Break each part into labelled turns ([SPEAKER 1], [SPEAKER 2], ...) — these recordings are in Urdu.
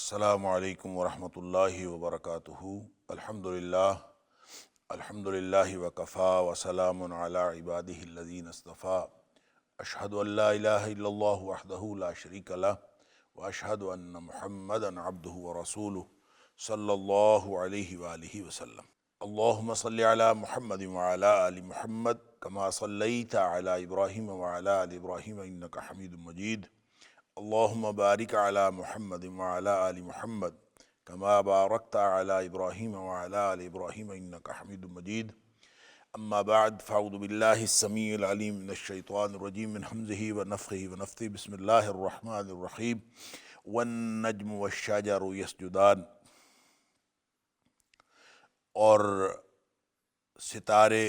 [SPEAKER 1] السلام علیکم ورحمۃ اللہ وبرکاتہ۔ الحمدللہ وکفا وسلام علی عبادہ الذین اصطفیٰ۔ اشہد ان لا الہ الا اللہ وحدہ لا شریک لہ واشہد ان محمدا عبدہ ورسولہ صلی اللہ علیہ وآلہ وسلم۔ اللہم صلی علی محمد وعلی آل محمد کما صلیت علی ابراہیم وعلی آل ابراہیم انک حمید مجید۔ اللہم بارک علی محمد وعلی آل محمد کما بارکت علی ابراہیم وعلی آل ابراہیم انک حمید مجید۔ اما بعد فاعوذ باللہ السمیع العلیم من الشیطان الرجیم من حمزہ ونفخہ ونفثہ۔ بسم اللہ الرحمن الرحیم۔ والنجم والشجر یسجدان، اور ستارے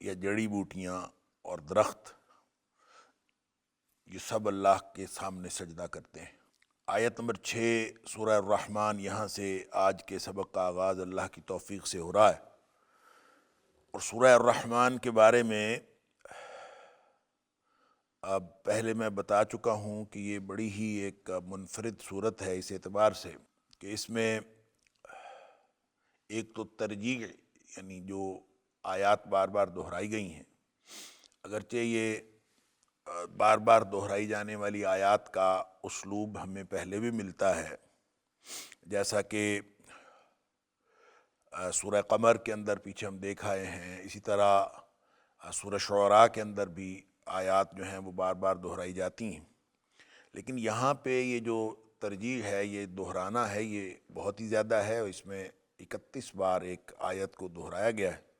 [SPEAKER 1] یا جڑی بوٹیاں اور درخت یہ سب اللہ کے سامنے سجدہ کرتے ہیں۔ آیت نمبر 6 سورہ الرحمن، یہاں سے آج کے سبق کا آغاز اللہ کی توفیق سے ہو رہا ہے۔ اور سورہ الرحمن کے بارے میں اب پہلے میں بتا چکا ہوں کہ یہ بڑی ہی ایک منفرد صورت ہے اس اعتبار سے کہ اس میں ایک تو ترجیح، یعنی جو آیات بار بار دہرائی گئی ہیں، اگرچہ یہ بار بار دہرائی جانے والی آیات کا اسلوب ہمیں پہلے بھی ملتا ہے، جیسا کہ سورہ قمر کے اندر پیچھے ہم دیکھ آئے ہیں، اسی طرح سورہ شعراء کے اندر بھی آیات جو ہیں وہ بار بار دہرائی جاتی ہیں، لیکن یہاں پہ یہ جو ترجیح ہے، یہ دہرانا ہے، یہ بہت ہی زیادہ ہے، اور اس میں 31 بار ایک آیت کو دہرایا گیا ہے۔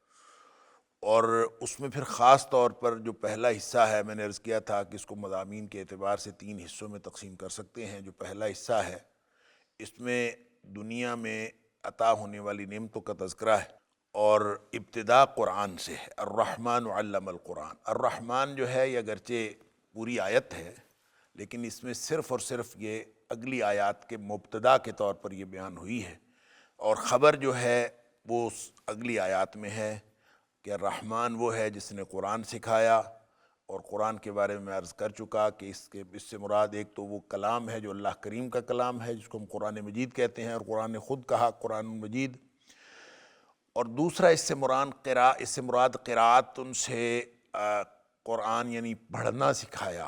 [SPEAKER 1] اور اس میں پھر خاص طور پر جو پہلا حصہ ہے، میں نے عرض کیا تھا کہ اس کو مضامین کے اعتبار سے 3 حصوں میں تقسیم کر سکتے ہیں۔ جو پہلا حصہ ہے اس میں دنیا میں عطا ہونے والی نعمتوں کا تذکرہ ہے، اور ابتدا قرآن سے ہے۔ الرحمن علم القرآن، الرحمن جو ہے یہ اگرچہ پوری آیت ہے، لیکن اس میں صرف اور صرف یہ اگلی آیات کے مبتدا کے طور پر یہ بیان ہوئی ہے، اور خبر جو ہے وہ اگلی آیات میں ہے کہ الرحمن وہ ہے جس نے قرآن سکھایا۔ اور قرآن کے بارے میں عرض کر چکا کہ اس سے مراد ایک تو وہ کلام ہے جو اللہ کریم کا کلام ہے، جس کو ہم قرآن مجید کہتے ہیں، اور قرآن نے خود کہا قرآن مجید، اور دوسرا اس سے مراد قراءت ان سے قرآن یعنی پڑھنا سکھایا۔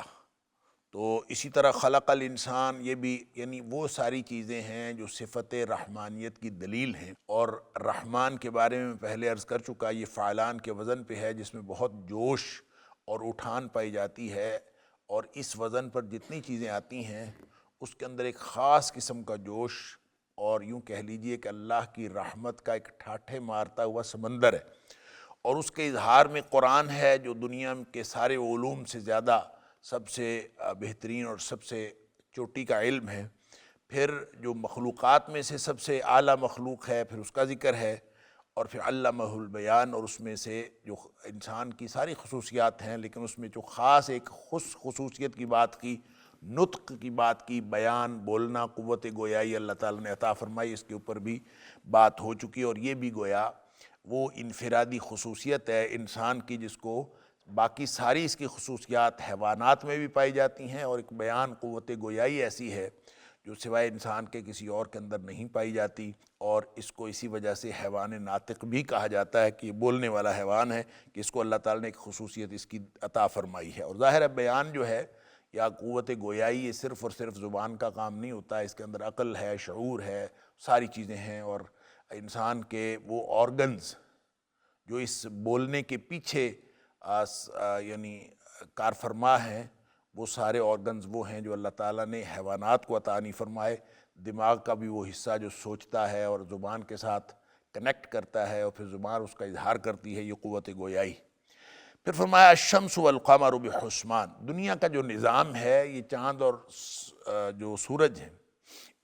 [SPEAKER 1] تو اسی طرح خلق الانسان، یہ بھی یعنی وہ ساری چیزیں ہیں جو صفت رحمانیت کی دلیل ہیں۔ اور رحمان کے بارے میں پہلے عرض کر چکا، یہ فعلان کے وزن پہ ہے، جس میں بہت جوش اور اٹھان پائی جاتی ہے، اور اس وزن پر جتنی چیزیں آتی ہیں اس کے اندر ایک خاص قسم کا جوش، اور یوں کہہ لیجئے کہ اللہ کی رحمت کا ایک ٹھاٹھے مارتا ہوا سمندر ہے، اور اس کے اظہار میں قرآن ہے جو دنیا کے سارے علوم سے زیادہ سب سے بہترین اور سب سے چوٹی کا علم ہے۔ پھر جو مخلوقات میں سے سب سے اعلیٰ مخلوق ہے، پھر اس کا ذکر ہے، اور پھر علمہ البیان، اور اس میں سے جو انسان کی ساری خصوصیات ہیں، لیکن اس میں جو خاص ایک خصوصیت کی بات کی، نطق کی بات کی، بیان، بولنا، قوت گویائی اللہ تعالیٰ نے عطا فرمائی، اس کے اوپر بھی بات ہو چکی، اور یہ بھی گویا وہ انفرادی خصوصیت ہے انسان کی، جس کو باقی ساری اس کی خصوصیات حیوانات میں بھی پائی جاتی ہیں، اور ایک بیان، قوت گویائی ایسی ہے جو سوائے انسان کے کسی اور کے اندر نہیں پائی جاتی، اور اس کو اسی وجہ سے حیوان ناطق بھی کہا جاتا ہے کہ یہ بولنے والا حیوان ہے، کہ اس کو اللہ تعالیٰ نے ایک خصوصیت اس کی عطا فرمائی ہے۔ اور ظاہر ہے بیان جو ہے یا قوت گویائی، یہ صرف اور صرف زبان کا کام نہیں ہوتا، اس کے اندر عقل ہے، شعور ہے، ساری چیزیں ہیں، اور انسان کے وہ آرگنز جو اس بولنے کے پیچھے یعنی کار فرما ہیں، وہ سارے آرگنز وہ ہیں جو اللہ تعالیٰ نے حیوانات کو عطا نہیں فرمائے۔ دماغ کا بھی وہ حصہ جو سوچتا ہے اور زبان کے ساتھ کنیکٹ کرتا ہے، اور پھر زبان اس کا اظہار کرتی ہے، یہ قوت گویائی۔ پھر فرمایا الشمس والقمر بحسبان، دنیا کا جو نظام ہے، یہ چاند اور جو سورج ہیں،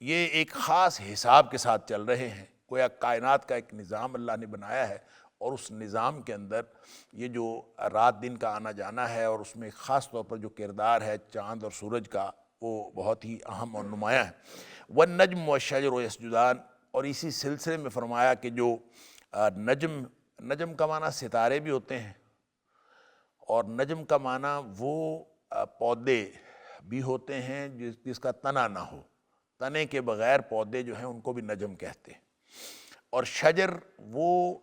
[SPEAKER 1] یہ ایک خاص حساب کے ساتھ چل رہے ہیں، گویا کائنات کا ایک نظام اللہ نے بنایا ہے، اور اس نظام کے اندر یہ جو رات دن کا آنا جانا ہے، اور اس میں خاص طور پر جو کردار ہے چاند اور سورج کا، وہ بہت ہی اہم اور نمایاں ہے۔ والنجم والشجر یسجدان، اور اسی سلسلے میں فرمایا کہ جو نجم کا معنی ستارے بھی ہوتے ہیں، اور نجم کا معنی وہ پودے بھی ہوتے ہیں جس کا تنا نہ ہو۔ تنے کے بغیر پودے جو ہیں ان کو بھی نجم کہتے ہیں، اور شجر وہ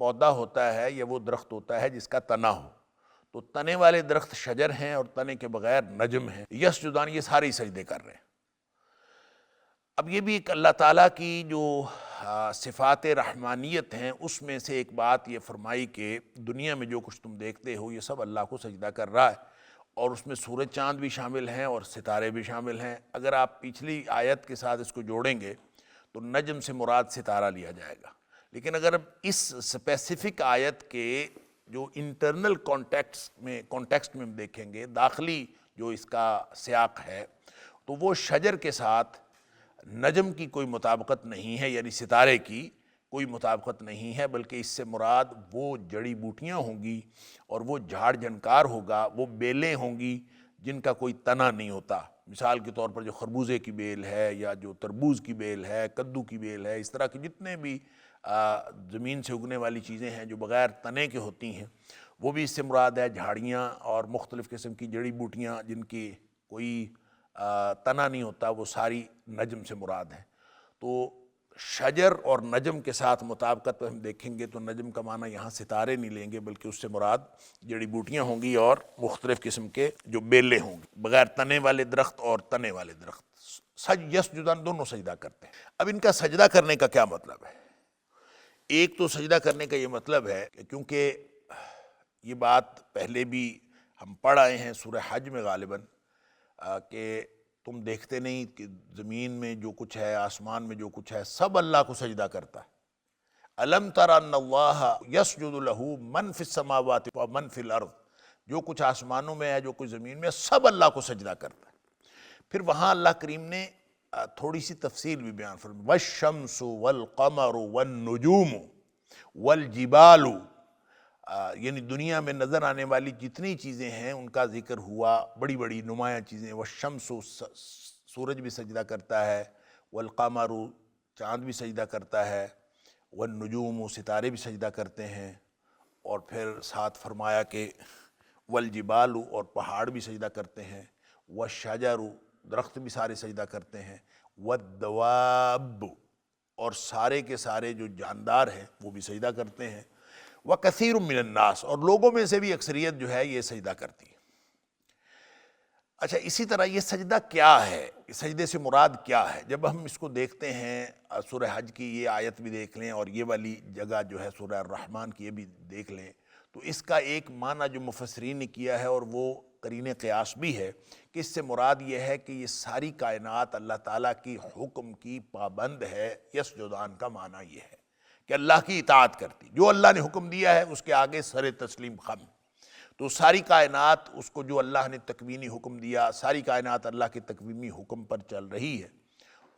[SPEAKER 1] پودا ہوتا ہے یا وہ درخت ہوتا ہے جس کا تنا ہو، تو تنے والے درخت شجر ہیں اور تنے کے بغیر نجم ہیں۔ یسجدان، یہ سارے ہی سجدے کر رہے ہیں۔ اب یہ بھی ایک اللہ تعالیٰ کی جو صفات رحمانیت ہیں اس میں سے ایک بات یہ فرمائی کہ دنیا میں جو کچھ تم دیکھتے ہو یہ سب اللہ کو سجدہ کر رہا ہے، اور اس میں سورج چاند بھی شامل ہیں اور ستارے بھی شامل ہیں۔ اگر آپ پچھلی آیت کے ساتھ اس کو جوڑیں گے تو نجم سے مراد ستارہ لیا جائے گا، لیکن اگر اب اس سپیسیفک آیت کے جو انٹرنل کانٹیکسٹ میں ہم دیکھیں گے، داخلی جو اس کا سیاق ہے، تو وہ شجر کے ساتھ نجم کی کوئی مطابقت نہیں ہے، یعنی ستارے کی کوئی مطابقت نہیں ہے، بلکہ اس سے مراد وہ جڑی بوٹیاں ہوں گی اور وہ جھاڑ جھنکار ہوگا، وہ بیلیں ہوں گی جن کا کوئی تنا نہیں ہوتا۔ مثال کے طور پر جو خربوزے کی بیل ہے یا جو تربوز کی بیل ہے، کدو کی بیل ہے، اس طرح کی جتنے بھی زمین سے اگنے والی چیزیں ہیں جو بغیر تنے کے ہوتی ہیں، وہ بھی اس سے مراد ہے۔ جھاڑیاں اور مختلف قسم کی جڑی بوٹیاں جن کی کوئی تنا نہیں ہوتا، وہ ساری نجم سے مراد ہیں۔ تو شجر اور نجم کے ساتھ مطابقت پہ ہم دیکھیں گے تو نجم کا معنی یہاں ستارے نہیں لیں گے، بلکہ اس سے مراد جڑی بوٹیاں ہوں گی اور مختلف قسم کے جو بیلیں ہوں گی، بغیر تنے والے درخت اور تنے والے درخت۔ یسجدان، دونوں سجدہ کرتے ہیں۔ اب ان کا سجدہ کرنے کا کیا مطلب ہے؟ ایک تو سجدہ کرنے کا یہ مطلب ہے کہ کیونکہ یہ بات پہلے بھی ہم پڑھ آئے ہیں سورہ حج میں غالباً، کہ تم دیکھتے نہیں کہ زمین میں جو کچھ ہے، آسمان میں جو کچھ ہے، سب اللہ کو سجدہ کرتا ہے۔ الم تر ان اللہ یسجد لہ من فی السماوات و من فی الارض، جو کچھ آسمانوں میں ہے، جو کچھ زمین میں ہے، سب اللہ کو سجدہ کرتا ہے۔ پھر وہاں اللہ کریم نے تھوڑی سی تفصیل بھی بیان فرمائی، والشمس والقمر والنجوم والجبال، یعنی دنیا میں نظر آنے والی جتنی چیزیں ہیں ان کا ذکر ہوا، بڑی بڑی نمایاں چیزیں۔ والشمس، سورج بھی سجدہ کرتا ہے، والقمر، چاند بھی سجدہ کرتا ہے، والنجوم، ستارے بھی سجدہ کرتے ہیں، اور پھر ساتھ فرمایا کہ والجبال، اور پہاڑ بھی سجدہ کرتے ہیں، والشجر، درخت بھی سارے سجدہ کرتے ہیں، والدواب، اور سارے کے سارے جو جاندار ہیں وہ بھی سجدہ کرتے ہیں، وَكَثِيرٌ مِّنَ النَّاسِ، اور لوگوں میں سے بھی اکثریت جو ہے یہ سجدہ کرتی ہے۔ اچھا، اسی طرح یہ سجدہ کیا ہے؟ سجدے سے مراد کیا ہے؟ جب ہم اس کو دیکھتے ہیں، سورہ حج کی یہ آیت بھی دیکھ لیں اور یہ والی جگہ جو ہے سورہ الرحمن کی یہ بھی دیکھ لیں، تو اس کا ایک معنی جو مفسرین نے کیا ہے، اور وہ قرین قیاس بھی ہے، کہ اس سے مراد یہ ہے کہ یہ ساری کائنات اللہ تعالیٰ کی حکم کی پابند ہے۔ یسجدان کا معنی یہ ہے کہ اللہ کی اطاعت کرتی، جو اللہ نے حکم دیا ہے اس کے آگے سر تسلیم خم۔ تو ساری کائنات اس کو جو اللہ نے تکوینی حکم دیا، ساری کائنات اللہ کے تکوینی حکم پر چل رہی ہے،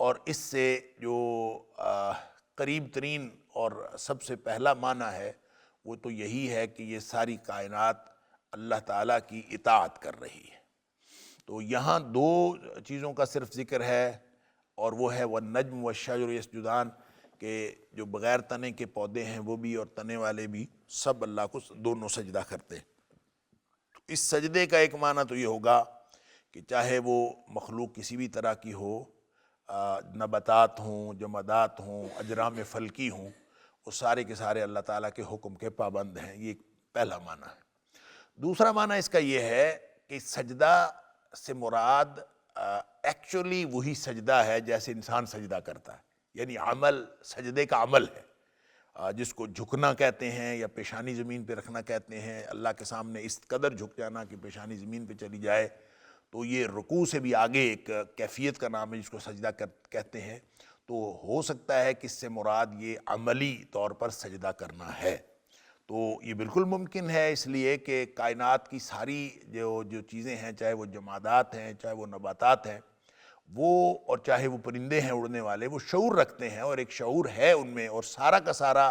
[SPEAKER 1] اور اس سے جو قریب ترین اور سب سے پہلا معنی ہے وہ تو یہی ہے کہ یہ ساری کائنات اللہ تعالیٰ کی اطاعت کر رہی ہے۔ تو یہاں دو چیزوں کا صرف ذکر ہے، اور وہ ہے والنجم والشجر یسجدان، کہ جو بغیر تنے کے پودے ہیں وہ بھی اور تنے والے بھی سب اللہ کو دونوں سجدہ کرتے ہیں۔ تو اس سجدے کا ایک معنی تو یہ ہوگا کہ چاہے وہ مخلوق کسی بھی طرح کی ہو، نباتات ہوں، جمادات ہوں، اجرام فلکی ہوں، وہ سارے کے سارے اللہ تعالیٰ کے حکم کے پابند ہیں۔ یہ پہلا معنی ہے۔ دوسرا معنی اس کا یہ ہے کہ سجدہ سے مراد ایکچولی وہی سجدہ ہے جیسے انسان سجدہ کرتا ہے، یعنی عمل، سجدے کا عمل ہے، جس کو جھکنا کہتے ہیں یا پیشانی زمین پہ رکھنا کہتے ہیں۔ اللہ کے سامنے اس قدر جھک جانا کہ پیشانی زمین پہ چلی جائے، تو یہ رکوع سے بھی آگے ایک کیفیت کا نام ہے جس کو سجدہ کہتے ہیں۔ تو ہو سکتا ہے کہ اس سے مراد یہ عملی طور پر سجدہ کرنا ہے۔ تو یہ بالکل ممکن ہے، اس لیے کہ کائنات کی ساری جو چیزیں ہیں، چاہے وہ جمادات ہیں، چاہے وہ نباتات ہیں، وہ اور چاہے وہ پرندے ہیں اڑنے والے، وہ شعور رکھتے ہیں، اور ایک شعور ہے ان میں، اور سارا کا سارا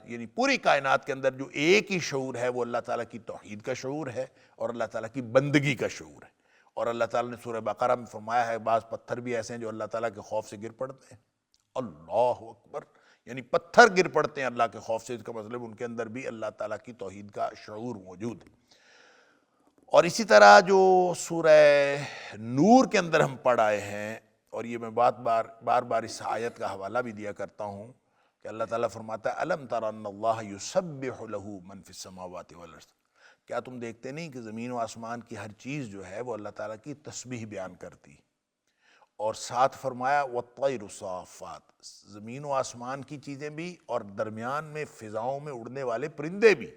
[SPEAKER 1] یعنی پوری کائنات کے اندر جو ایک ہی شعور ہے وہ اللہ تعالیٰ کی توحید کا شعور ہے اور اللہ تعالیٰ کی بندگی کا شعور ہے۔ اور اللہ تعالیٰ نے سورہ بقرہ میں فرمایا ہے بعض پتھر بھی ایسے ہیں جو اللہ تعالیٰ کے خوف سے گر پڑتے ہیں۔ اللہ اکبر، یعنی پتھر گر پڑتے ہیں اللہ کے خوف سے، اس کا مطلب ان کے اندر بھی اللہ تعالیٰ کی توحید کا شعور موجود ہے۔ اور اسی طرح جو سورہ نور کے اندر ہم پڑھ آئے ہیں، اور یہ میں بار بار اس آیت کا حوالہ بھی دیا کرتا ہوں کہ اللہ تعالیٰ فرماتا ہے الم تر ان اللہ یسبح لہ من فی السماوات والارض، کیا تم دیکھتے نہیں کہ زمین و آسمان کی ہر چیز جو ہے وہ اللہ تعالیٰ کی تسبیح بیان کرتی، اور ساتھ فرمایا والطیر صافات، زمین و آسمان کی چیزیں بھی اور درمیان میں فضاؤں میں اڑنے والے پرندے بھی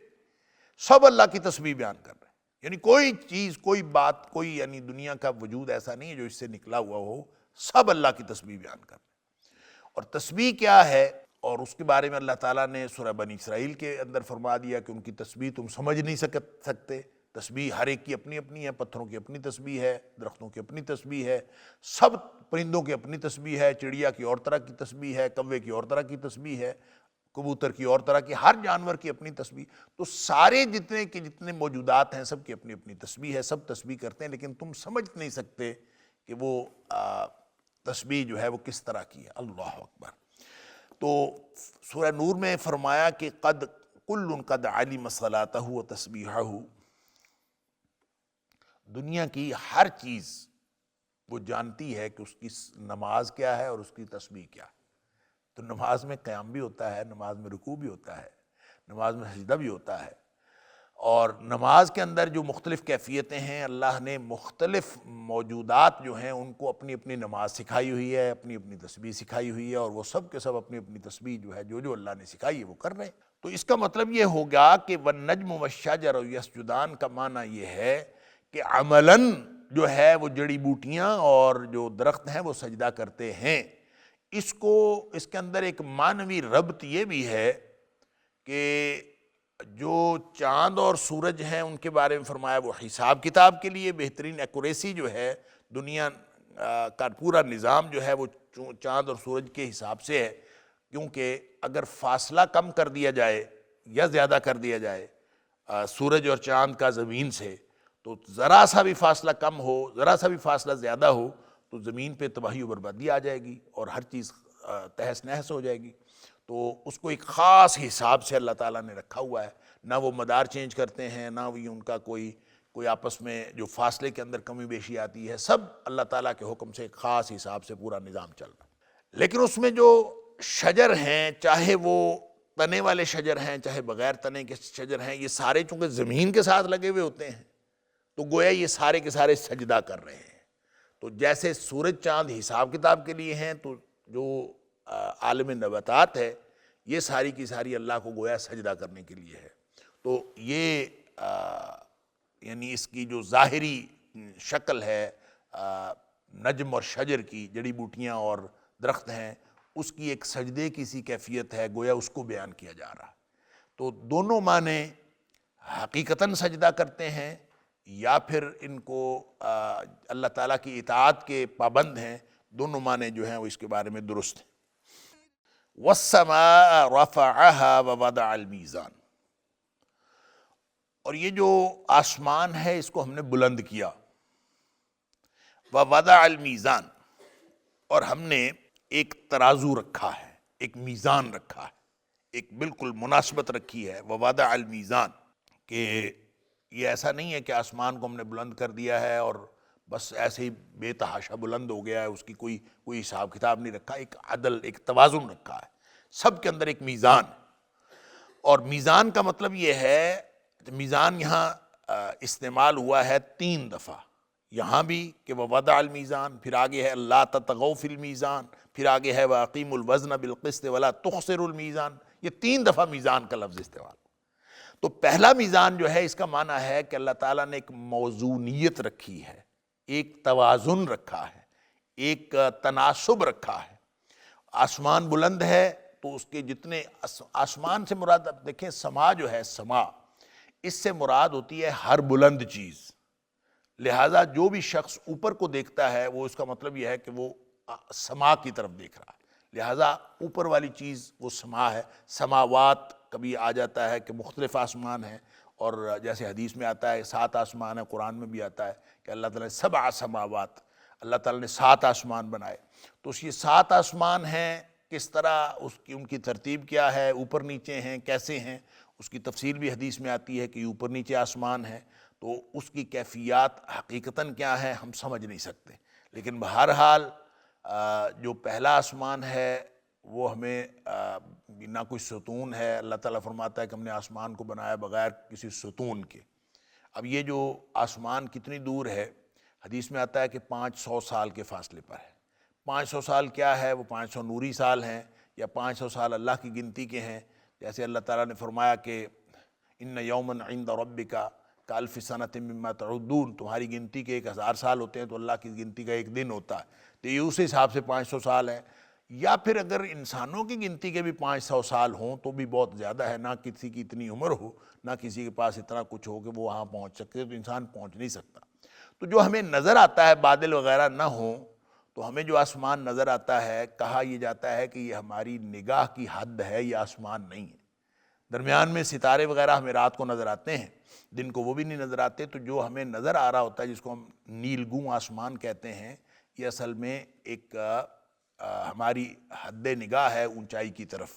[SPEAKER 1] سب اللہ کی تسبیح بیان کر رہے ہیں۔ یعنی کوئی چیز، کوئی بات، کوئی یعنی دنیا کا وجود ایسا نہیں ہے جو اس سے نکلا ہوا ہو، سب اللہ کی تسبیح بیان کر رہے ہیں۔ اور تسبیح کیا ہے، اور اس کے بارے میں اللہ تعالیٰ نے سورہ بنی اسرائیل کے اندر فرما دیا کہ ان کی تسبیح تم سمجھ نہیں سکتے۔ تسبیح ہر ایک کی اپنی اپنی ہے، پتھروں کی اپنی تسبیح ہے، درختوں کی اپنی تسبیح ہے، سب پرندوں کی اپنی تسبیح ہے، چڑیا کی اور طرح کی تسبیح ہے، کوے کی اور طرح کی تسبیح ہے، کبوتر کی اور طرح کی، ہر جانور کی اپنی تسبیح۔ تو سارے جتنے موجودات ہیں سب کی اپنی اپنی تسبیح ہے، سب تسبیح کرتے ہیں، لیکن تم سمجھ نہیں سکتے کہ وہ تسبیح جو ہے وہ کس طرح کی ہے۔ اللہ اکبر۔ تو سورہ نور میں فرمایا کہ قد کل قد علم صلاتہ و تسبیحہ، دنیا کی ہر چیز وہ جانتی ہے کہ اس کی نماز کیا ہے اور اس کی تسبیح کیا ہے۔ تو نماز میں قیام بھی ہوتا ہے، نماز میں رکوع بھی ہوتا ہے، نماز میں سجدہ بھی ہوتا ہے، اور نماز کے اندر جو مختلف کیفیتیں ہیں، اللہ نے مختلف موجودات جو ہیں ان کو اپنی اپنی نماز سکھائی ہوئی ہے، اپنی اپنی تسبیح سکھائی ہوئی ہے، اور وہ سب کے سب اپنی اپنی تسبیح جو ہے جو اللہ نے سکھائی ہے وہ کر رہے ہیں۔ تو اس کا مطلب یہ ہوگا کہ وَالنَّجْمُ وَالشَّجَرُ يَسْجُدَانِ کا معنی یہ ہے کہ عملاً جو ہے وہ جڑی بوٹیاں اور جو درخت ہیں وہ سجدہ کرتے ہیں۔ اس کے اندر ایک معنوی ربط یہ بھی ہے کہ جو چاند اور سورج ہیں ان کے بارے میں فرمایا وہ حساب کتاب کے لیے بہترین ایکوریسی جو ہے، دنیا کا پورا نظام جو ہے وہ چاند اور سورج کے حساب سے ہے، کیونکہ اگر فاصلہ کم کر دیا جائے یا زیادہ کر دیا جائے سورج اور چاند کا زمین سے، تو ذرا سا بھی فاصلہ کم ہو، ذرا سا بھی فاصلہ زیادہ ہو تو زمین پہ تباہی و بربادی آ جائے گی اور ہر چیز تہس نہس ہو جائے گی۔ تو اس کو ایک خاص حساب سے اللہ تعالیٰ نے رکھا ہوا ہے، نہ وہ مدار چینج کرتے ہیں، نہ بھی ان کا کوئی آپس میں جو فاصلے کے اندر کمی بیشی آتی ہے، سب اللہ تعالیٰ کے حکم سے ایک خاص حساب سے پورا نظام چل رہا ہے۔ لیکن اس میں جو شجر ہیں، چاہے وہ تنے والے شجر ہیں چاہے بغیر تنے کے شجر ہیں، یہ سارے چونکہ زمین کے ساتھ لگے ہوئے ہوتے ہیں تو گویا یہ سارے کے سارے سجدہ کر رہے ہیں۔ تو جیسے سورج چاند حساب کتاب کے لیے ہیں، تو جو عالم نباتات ہے یہ ساری کی ساری اللہ کو گویا سجدہ کرنے کے لیے ہے۔ تو یہ یعنی اس کی جو ظاہری شکل ہے نجم اور شجر کی، جڑی بوٹیاں اور درخت ہیں، اس کی ایک سجدے کی سی کیفیت ہے، گویا اس کو بیان کیا جا رہا ہے۔ تو دونوں معنی حقیقتاً سجدہ کرتے ہیں یا پھر ان کو اللہ تعالیٰ کی اطاعت کے پابند ہیں، دونوں معنی جو ہیں وہ اس کے بارے میں درست ہیں۔ وَالسَّمَاءَ رَفَعَهَا وَوَضَعَ الْمِيزَانَ، اور یہ جو آسمان ہے اس کو ہم نے بلند کیا، وَوَضَعَ الْمِيزَانَ، اور ہم نے ایک ترازو رکھا ہے، ایک میزان رکھا ہے، ایک بالکل مناسبت رکھی ہے، وَوَضَعَ الْمِيزَانَ، کہ یہ ایسا نہیں ہے کہ آسمان کو ہم نے بلند کر دیا ہے اور بس ایسے ہی بے تحاشا بلند ہو گیا ہے، اس کی کوئی حساب کتاب نہیں رکھا، ایک عدل، ایک توازن رکھا ہے، سب کے اندر ایک میزان۔ اور میزان کا مطلب یہ ہے، میزان یہاں استعمال ہوا ہے 3 دفعہ، یہاں بھی کہ وَوَضَعَ الْمِيزَانَ، پھر آگے ہے لَا تَطْغَوْا فِي الْمِيزَانِ، پھر آگے ہے وَأَقِيمُوا الْوَزْنَ بِالْقِسْطِ وَلَا تُخْسِرُوا الْمِيزَانَ، یہ 3 دفعہ میزان کا لفظ استعمال۔ تو پہلا میزان جو ہے اس کا معنی ہے کہ اللہ تعالیٰ نے ایک موزونیت رکھی ہے، ایک توازن رکھا ہے، ایک تناسب رکھا ہے۔ آسمان بلند ہے تو اس کے جتنے آسمان سے مراد، اب دیکھیں سما جو ہے، سما اس سے مراد ہوتی ہے ہر بلند چیز، لہٰذا جو بھی شخص اوپر کو دیکھتا ہے وہ اس کا مطلب یہ ہے کہ وہ سما کی طرف دیکھ رہا ہے، لہٰذا اوپر والی چیز وہ سما ہے۔ سماوات کبھی آ جاتا ہے کہ مختلف آسمان ہیں، اور جیسے حدیث میں آتا ہے 7 آسمان ہیں، قرآن میں بھی آتا ہے کہ اللہ تعالیٰ نے 7 سماوات، اللہ تعالیٰ نے 7 آسمان بنائے۔ تو یہ 7 آسمان ہیں، کس طرح ان کی ترتیب کیا ہے، اوپر نیچے ہیں، کیسے ہیں، اس کی تفصیل بھی حدیث میں آتی ہے کہ اوپر نیچے آسمان ہے، تو اس کی کیفیات حقیقتاً کیا ہیں ہم سمجھ نہیں سکتے، لیکن بہرحال جو پہلا آسمان ہے وہ ہمیں نہ کوئی ستون ہے، اللہ تعالیٰ فرماتا ہے کہ ہم نے آسمان کو بنایا بغیر کسی ستون کے۔ اب یہ جو آسمان کتنی دور ہے، حدیث میں آتا ہے کہ 500 سال کے فاصلے پر ہے۔ 500 سال کیا ہے؟ وہ 500 نوری سال ہیں یا 500 سال اللہ کی گنتی کے ہیں، جیسے اللہ تعالیٰ نے فرمایا کہ ان یومن عند ربک کالف سنۃ مما تعدون، تمہاری گنتی کے 1000 سال ہوتے ہیں تو اللہ کی گنتی کا ایک دن ہوتا ہے، تو یہ اس حساب سے 500 سال ہے۔ یا پھر اگر انسانوں کی گنتی کے بھی 500 سال ہوں تو بھی بہت زیادہ ہے، نہ کسی کی اتنی عمر ہو، نہ کسی کے پاس اتنا کچھ ہو کہ وہ وہاں پہنچ سکتے، تو انسان پہنچ نہیں سکتا۔ تو جو ہمیں نظر آتا ہے بادل وغیرہ نہ ہوں تو ہمیں جو آسمان نظر آتا ہے، کہا یہ جاتا ہے کہ یہ ہماری نگاہ کی حد ہے، یہ آسمان نہیں ہے۔ درمیان میں ستارے وغیرہ ہمیں رات کو نظر آتے ہیں، دن کو وہ بھی نہیں نظر آتے، تو جو ہمیں نظر آ رہا ہوتا ہے جس کو ہم نیلگوں آسمان کہتے ہیں، یہ اصل میں ایک ہماری حد نگاہ ہے اونچائی کی طرف،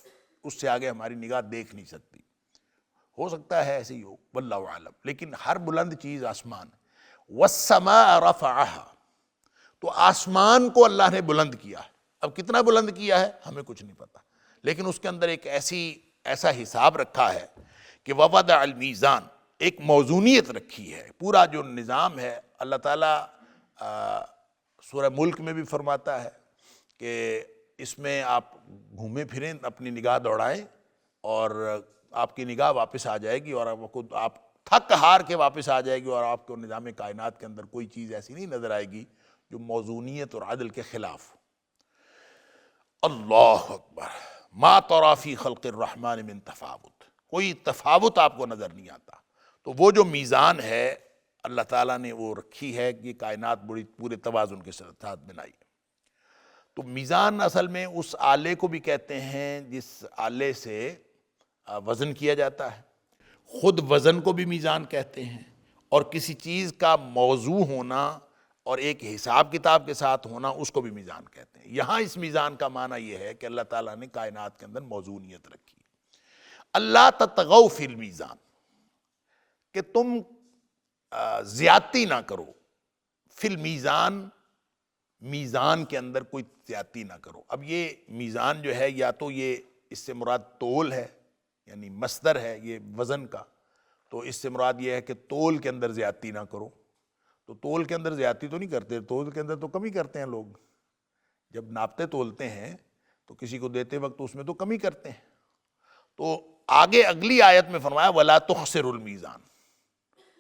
[SPEAKER 1] اس سے آگے ہماری نگاہ دیکھ نہیں سکتی۔ ہو سکتا ہے ایسے ہی ہو، واللہ اعلم، لیکن ہر بلند چیز آسمان ہے۔ وَالسَّمَاءَ رَفَعَهَا، تو آسمان کو اللہ نے بلند کیا ہے۔ اب کتنا بلند کیا ہے ہمیں کچھ نہیں پتا، لیکن اس کے اندر ایک ایسا حساب رکھا ہے کہ وَوَضَعَ الْمِيزَانَ، ایک موزونیت رکھی ہے۔ پورا جو نظام ہے اللہ تعالیٰ سورہ ملک میں بھی فرماتا ہے کہ اس میں آپ گھومیں پھریں، اپنی نگاہ دوڑائیں اور آپ کی نگاہ واپس آ جائے گی، اور آپ تھک ہار کے واپس آ جائے گی، اور آپ کو نظام کائنات کے اندر کوئی چیز ایسی نہیں نظر آئے گی جو موزونیت اور عدل کے خلاف۔ اللہ اکبر، ما تری فی خلق الرحمن من تفاوت، کوئی تفاوت آپ کو نظر نہیں آتا۔ تو وہ جو میزان ہے اللہ تعالیٰ نے وہ رکھی ہے کہ کائنات بڑی پورے توازن کے ساتھ بنائی ہے۔ تو میزان اصل میں اس آلے کو بھی کہتے ہیں جس آلے سے وزن کیا جاتا ہے، خود وزن کو بھی میزان کہتے ہیں، اور کسی چیز کا موضوع ہونا اور ایک حساب کتاب کے ساتھ ہونا اس کو بھی میزان کہتے ہیں۔ یہاں اس میزان کا معنی یہ ہے کہ اللہ تعالیٰ نے کائنات کے اندر موزونیت رکھی۔ اللہ تطغوا فی المیزان، کہ تم زیادتی نہ کرو، فی المیزان، میزان کے اندر کوئی زیادتی نہ کرو۔ اب یہ میزان جو ہے یا تو یہ اس سے مراد تول ہے، یعنی مصدر ہے یہ وزن کا، تو اس سے مراد یہ ہے کہ تول کے اندر زیادتی نہ کرو۔ تو تول کے اندر زیادتی تو نہیں کرتے، تول کے اندر تو کمی کرتے ہیں لوگ، جب ناپتے تولتے ہیں تو کسی کو دیتے وقت اس میں تو کمی کرتے ہیں۔ تو آگے اگلی آیت میں فرمایا وَلَا تُخْسِرُوا الْمِيزَانَ،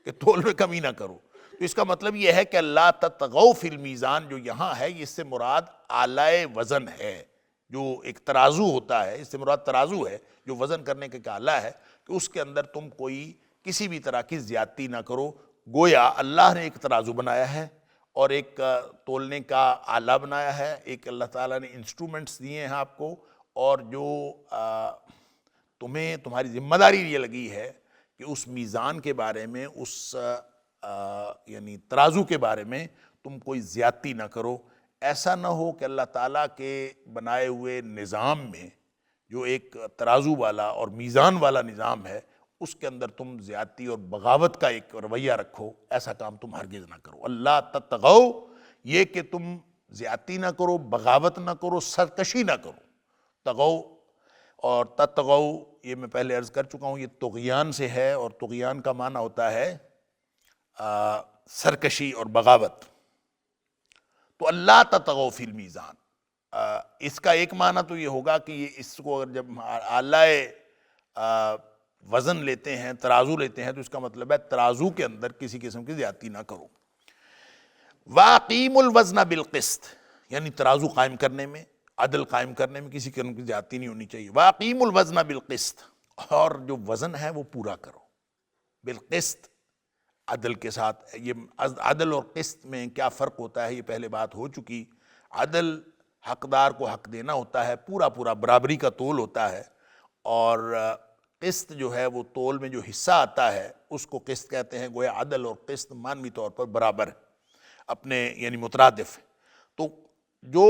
[SPEAKER 1] کہ تول میں کمی نہ کرو۔ تو اس کا مطلب یہ ہے کہ اللہ تطغوا فی المیزان جو یہاں ہے، اس سے مراد آلۂ وزن ہے، جو ایک ترازو ہوتا ہے، اس سے مراد ترازو ہے جو وزن کرنے کا ایک آلہ ہے، کہ اس کے اندر تم کوئی کسی بھی طرح کی زیادتی نہ کرو۔ گویا اللہ نے ایک ترازو بنایا ہے اور ایک تولنے کا آلہ بنایا ہے، ایک اللہ تعالیٰ نے انسٹرومنٹس دیے ہیں آپ کو، اور جو تمہاری ذمہ داری یہ لگی ہے کہ اس میزان کے بارے میں، اس یعنی ترازو کے بارے میں تم کوئی زیادتی نہ کرو۔ ایسا نہ ہو کہ اللہ تعالیٰ کے بنائے ہوئے نظام میں جو ایک ترازو والا اور میزان والا نظام ہے، اس کے اندر تم زیادتی اور بغاوت کا ایک رویہ رکھو، ایسا کام تم ہرگز نہ کرو۔ اللہ تطغوا، یہ کہ تم زیادتی نہ کرو، بغاوت نہ کرو، سرکشی نہ کرو۔ تغوا اور تطغوا یہ میں پہلے عرض کر چکا ہوں، یہ طغیان سے ہے، اور طغیان کا معنی ہوتا ہے سرکشی اور بغاوت۔ تو اللہ تطغوا فی المیزان، اس کا ایک معنی تو یہ ہوگا کہ یہ اس کو اگر جب آلہ وزن لیتے ہیں، ترازو لیتے ہیں، تو اس کا مطلب ہے ترازو کے اندر کسی قسم کی زیادتی نہ کرو۔ وَأَقِیمُوا الْوَزْنَ بِالْقِسْطِ، یعنی ترازو قائم کرنے میں، عدل قائم کرنے میں کسی قسم کی زیادتی نہیں ہونی چاہیے۔ وَأَقِیمُوا الْوَزْنَ بِالْقِسْطِ، اور جو وزن ہے وہ پورا کرو، بالقسط، عدل کے ساتھ۔ یہ عدل اور قسط میں کیا فرق ہوتا ہے یہ پہلے بات ہو چکی۔ عدل حقدار کو حق دینا ہوتا ہے، پورا پورا برابری کا تول ہوتا ہے، اور قسط جو ہے وہ تول میں جو حصہ آتا ہے اس کو قسط کہتے ہیں۔ گویا عدل اور قسط مانوی طور پر برابر ہے، اپنے یعنی مترادف ہے۔ تو جو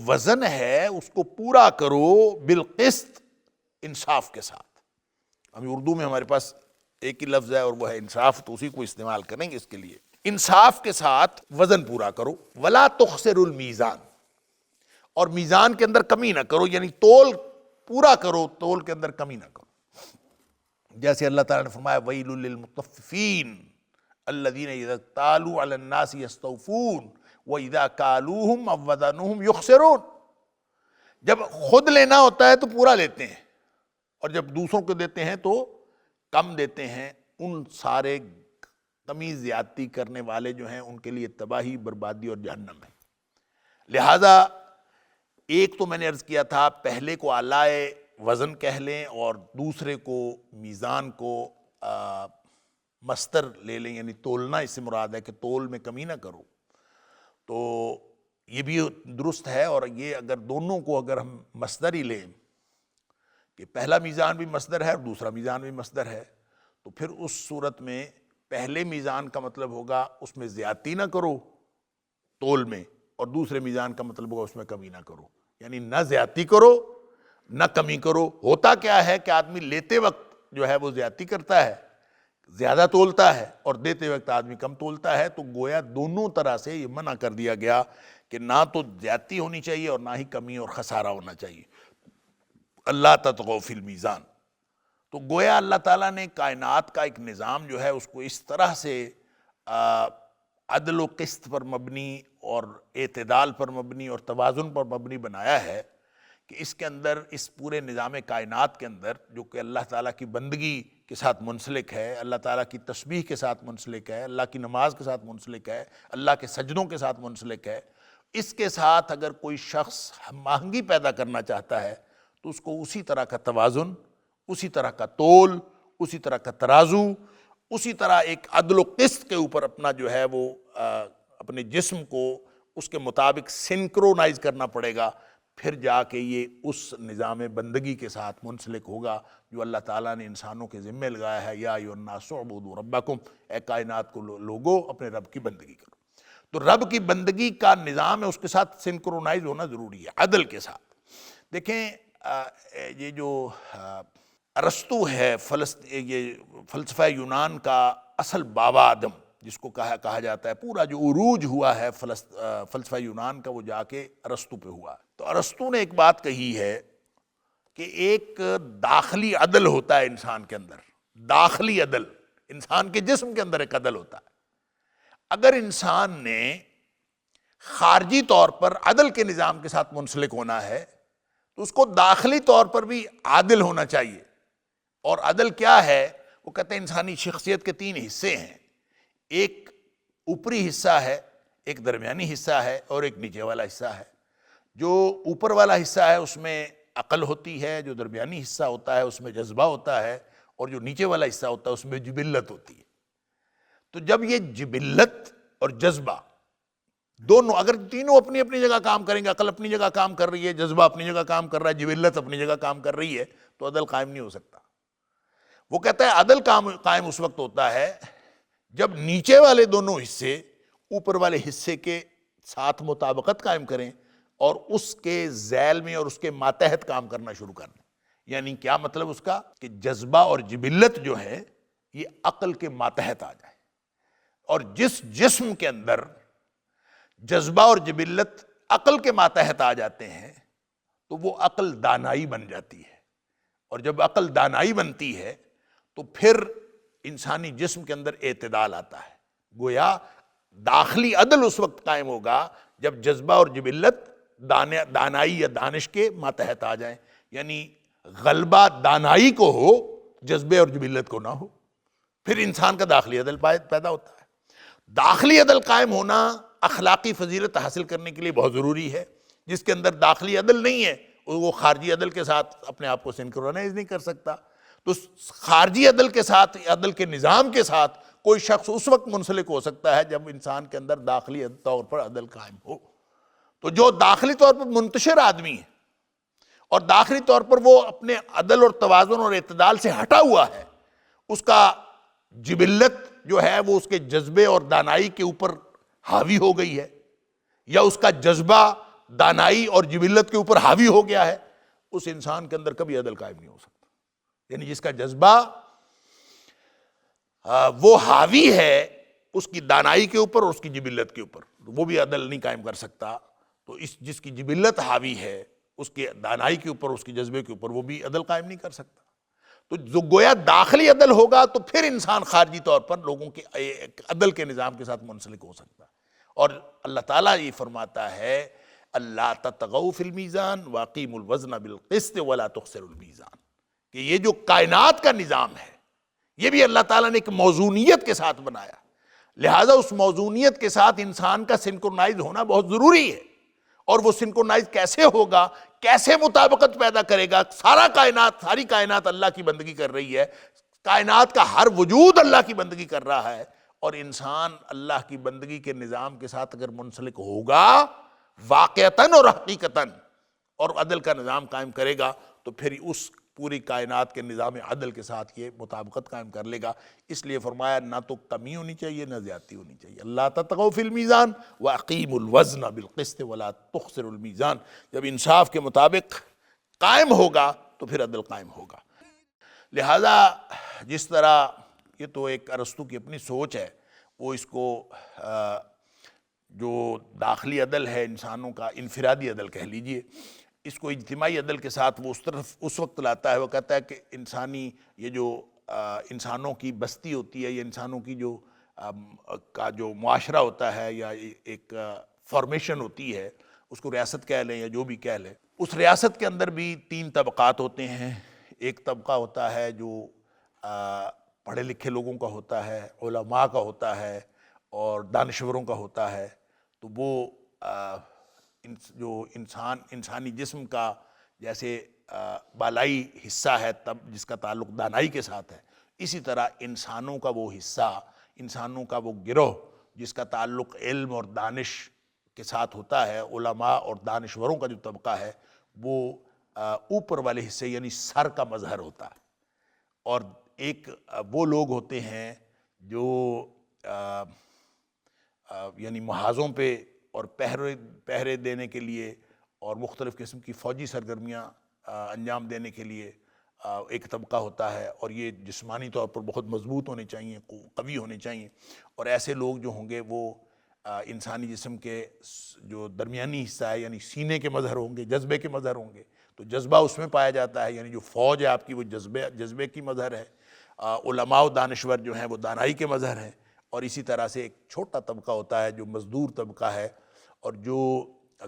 [SPEAKER 1] وزن ہے اس کو پورا کرو بالقسط، انصاف کے ساتھ۔ ہم اردو میں ہمارے پاس ایک ہی لفظ ہے اور وہ ہے انصاف، تو اسی کو استعمال کریں گے اس کے لیے۔ انصاف کے ساتھ وزن پورا کرو۔ وَلَا تُخْسِرُوا الْمِيزَانَ، اور میزان کے اندر کمی نہ کرو، یعنی تول پورا کرو، تول کے اندر کمی نہ کرو۔ جیسے اللہ تعالیٰ نے فرمایا وَيْلٌ لِّلْمُطَفِّفِينَ الَّذِينَ إِذَا اكْتَالُوا عَلَى النَّاسِ يَسْتَوْفُونَ وَإِذَا كَالُوهُمْ أَو وَزَنُوهُمْ يُخْسِرُونَ۔ جب خود لینا ہوتا ہے تو پورا لیتے ہیں، اور جب دوسروں کو دیتے ہیں تو کم دیتے ہیں۔ ان سارے کمی زیادتی کرنے والے جو ہیں ان کے لیے تباہی، بربادی اور جہنم ہے۔ لہذا ایک تو میں نے عرض کیا تھا، پہلے کو آلائے وزن کہہ لیں اور دوسرے کو میزان کو مصدر لے لیں، یعنی تولنا اس سے مراد ہے کہ تول میں کمی نہ کرو، تو یہ بھی درست ہے۔ اور یہ اگر دونوں کو اگر ہم مصدر ہی لیں کہ پہلا میزان بھی مصدر ہے اور دوسرا میزان بھی مصدر ہے، تو پھر اس صورت میں پہلے میزان کا مطلب ہوگا اس میں زیادتی نہ کرو تول میں، اور دوسرے میزان کا مطلب ہوگا اس میں کمی نہ کرو، یعنی نہ زیادتی کرو نہ کمی کرو۔ ہوتا کیا ہے کہ آدمی لیتے وقت جو ہے وہ زیادتی کرتا ہے، زیادہ تولتا ہے، اور دیتے وقت آدمی کم تولتا ہے، تو گویا دونوں طرح سے یہ منع کر دیا گیا کہ نہ تو زیادتی ہونی چاہیے اور نہ ہی کمی اور خسارہ ہونا چاہیے۔ اللہ تطغوا فی المیزان، تو گویا اللہ تعالیٰ نے کائنات کا ایک نظام جو ہے اس کو اس طرح سے عدل و قسط پر مبنی اور اعتدال پر مبنی اور توازن پر مبنی بنایا ہے کہ اس کے اندر، اس پورے نظام کائنات کے اندر، جو کہ اللہ تعالیٰ کی بندگی کے ساتھ منسلک ہے، اللہ تعالیٰ کی تسبیح کے ساتھ منسلک ہے، اللہ کی نماز کے ساتھ منسلک ہے، اللہ کے سجدوں کے ساتھ منسلک ہے، اس کے ساتھ اگر کوئی شخص ہم آہنگی پیدا کرنا چاہتا ہے تو اس کو اسی طرح کا توازن، اسی طرح کا تول، اسی طرح کا ترازو، اسی طرح ایک عدل و قسط کے اوپر اپنا جو ہے وہ اپنے جسم کو اس کے مطابق سنکرونائز کرنا پڑے گا، پھر جا کے یہ اس نظام بندگی کے ساتھ منسلک ہوگا جو اللہ تعالیٰ نے انسانوں کے ذمہ لگایا ہے۔ یا ایھا الناس اعبدوا ربکم، اے کائنات کو لوگوں اپنے رب کی بندگی کرو۔ تو رب کی بندگی کا نظام ہے، اس کے ساتھ سنکرونائز ہونا ضروری ہے، عدل کے ساتھ۔ دیکھیں یہ جو ارسطو ہے، یہ فلسفہ یونان کا اصل بابا آدم جس کو کہا جاتا ہے، پورا جو عروج ہوا ہے فلسفہ یونان کا وہ جا کے ارسطو پہ ہوا۔ تو ارسطو نے ایک بات کہی ہے کہ ایک داخلی عدل ہوتا ہے انسان کے اندر، داخلی عدل، انسان کے جسم کے اندر ایک عدل ہوتا ہے۔ اگر انسان نے خارجی طور پر عدل کے نظام کے ساتھ منسلک ہونا ہے تو اس کو داخلی طور پر بھی عادل ہونا چاہیے۔ اور عدل کیا ہے؟ وہ کہتے ہیں انسانی شخصیت کے 3 حصے ہیں، ایک اوپری حصہ ہے، ایک درمیانی حصہ ہے اور ایک نیچے والا حصہ ہے۔ جو اوپر والا حصہ ہے اس میں عقل ہوتی ہے، جو درمیانی حصہ ہوتا ہے اس میں جذبہ ہوتا ہے، اور جو نیچے والا حصہ ہوتا ہے اس میں جبلت ہوتی ہے۔ تو جب یہ جبلت اور جذبہ دونوں، اگر تینوں اپنی اپنی جگہ کام کریں گے، عقل اپنی جگہ کام کر رہی ہے، جذبہ اپنی جگہ کام کر رہا ہے، جبلت اپنی جگہ کام کر رہی ہے، تو عدل قائم نہیں ہو سکتا۔ وہ کہتا ہے عدل قائم اس وقت ہوتا ہے جب نیچے والے دونوں حصے اوپر والے حصے کے ساتھ مطابقت قائم کریں اور اس کے ذیل میں اور اس کے ماتحت کام کرنا شروع کر دیں۔ یعنی کیا مطلب اس کا؟ کہ جذبہ اور جبلت جو ہے یہ عقل کے ماتحت آ جائے، اور جس جسم کے اندر جذبہ اور جبلت عقل کے ماتحت آ جاتے ہیں تو وہ عقل دانائی بن جاتی ہے، اور جب عقل دانائی بنتی ہے تو پھر انسانی جسم کے اندر اعتدال آتا ہے۔ گویا داخلی عدل اس وقت قائم ہوگا جب جذبہ اور جبلت دانائی یا دانش کے ماتحت آ جائیں، یعنی غلبہ دانائی کو ہو، جذبے اور جبلت کو نہ ہو، پھر انسان کا داخلی عدل پیدا ہوتا ہے۔ داخلی عدل قائم ہونا اخلاقی فضیلت حاصل کرنے کے لیے بہت ضروری ہے۔ جس کے اندر داخلی عدل نہیں ہے وہ خارجی عدل کے ساتھ اپنے آپ کو سنکرونائز نہیں کر سکتا۔ تو خارجی عدل کے ساتھ، عدل کے نظام کے ساتھ کوئی شخص اس وقت منسلک ہو سکتا ہے جب انسان کے اندر داخلی طور پر عدل قائم ہو۔ تو جو داخلی طور پر منتشر آدمی ہے اور داخلی طور پر وہ اپنے عدل اور توازن اور اعتدال سے ہٹا ہوا ہے، اس کا جبلت جو ہے وہ اس کے جذبے اور دانائی کے اوپر حاوی ہو گئی ہے، یا اس کا جذبہ دانائی اور جبلت کے اوپر حاوی ہو گیا ہے، اس انسان کے اندر کبھی عدل قائم نہیں ہو سکتا۔ یعنی جس کا جذبہ وہ حاوی ہے اس کی دانائی کے اوپر اور اس کی جبلت کے اوپر، وہ بھی عدل نہیں قائم کر سکتا۔ تو اس جس کی جبلت حاوی ہے اس کے دانائی کے اوپر، اس کے جذبے کے اوپر، وہ بھی عدل قائم نہیں کر سکتا۔ تو جو گویا داخلی عدل ہوگا تو پھر انسان خارجی طور پر لوگوں کے عدل کے نظام کے ساتھ منسلک ہو سکتا ہے۔ اور اللہ تعالیٰ یہ فرماتا ہے اللہ تطغوا فی المیزان واقیموا الوزن بالقسط ولا تخسروا المیزان، کہ یہ جو کائنات کا نظام ہے یہ بھی اللہ تعالیٰ نے ایک موزونیت کے ساتھ بنایا، لہٰذا اس موزونیت کے ساتھ انسان کا سنکرونائز ہونا بہت ضروری ہے۔ اور وہ سنکرونائز کیسے ہوگا، کیسے مطابقت پیدا کرے گا؟ ساری کائنات اللہ کی بندگی کر رہی ہے، کائنات کا ہر وجود اللہ کی بندگی کر رہا ہے، اور انسان اللہ کی بندگی کے نظام کے ساتھ اگر منسلک ہوگا واقعتاً اور حقیقتاً اور عدل کا نظام قائم کرے گا تو پھر اس پوری کائنات کے نظام عدل کے ساتھ یہ مطابقت قائم کر لے گا۔ اس لیے فرمایا نہ تو کمی ہونی چاہیے نہ زیادتی ہونی چاہیے۔ اللہ تطغوا فی المیزان واقیموا الوزن بالقسط ولا تخسروا المیزان، جب انصاف کے مطابق قائم ہوگا تو پھر عدل قائم ہوگا۔ لہذا جس طرح یہ تو ایک ارسطو کی اپنی سوچ ہے، وہ اس کو جو داخلی عدل ہے انسانوں کا، انفرادی عدل کہہ لیجئے، اس کو اجتماعی عدل کے ساتھ وہ اس وقت لاتا ہے۔ وہ کہتا ہے کہ یہ جو انسانوں کی بستی ہوتی ہے، یا انسانوں کی کا جو معاشرہ ہوتا ہے، یا ایک فارمیشن ہوتی ہے، اس کو ریاست کہہ لیں یا جو بھی کہہ لیں، اس ریاست کے اندر بھی 3 طبقات ہوتے ہیں۔ ایک طبقہ ہوتا ہے جو پڑھے لکھے لوگوں کا ہوتا ہے، علماء کا ہوتا ہے اور دانشوروں کا ہوتا ہے۔ تو وہ جو انسانی جسم کا جیسے بالائی حصہ ہے تب جس کا تعلق دانائی کے ساتھ ہے، اسی طرح انسانوں کا وہ حصہ، انسانوں کا وہ گروہ جس کا تعلق علم اور دانش کے ساتھ ہوتا ہے، علماء اور دانشوروں کا جو طبقہ ہے، وہ اوپر والے حصے یعنی سر کا مظہر ہوتا ہے۔ اور ایک وہ لوگ ہوتے ہیں جو یعنی محاذوں پہ اور پہرے دینے کے لیے اور مختلف قسم کی فوجی سرگرمیاں انجام دینے کے لیے ایک طبقہ ہوتا ہے، اور یہ جسمانی طور پر بہت مضبوط ہونے چاہیے، قوی ہونے چاہیے، اور ایسے لوگ جو ہوں گے وہ انسانی جسم کے جو درمیانی حصہ ہے یعنی سینے کے مظہر ہوں گے، جذبے کے مظہر ہوں گے، تو جذبہ اس میں پایا جاتا ہے، یعنی جو فوج ہے آپ کی وہ جذبے کی مظہر ہے، علماء و دانشور جو ہیں وہ دانائی کے مظہر ہیں، اور اسی طرح سے ایک چھوٹا طبقہ ہوتا ہے جو مزدور طبقہ ہے، اور جو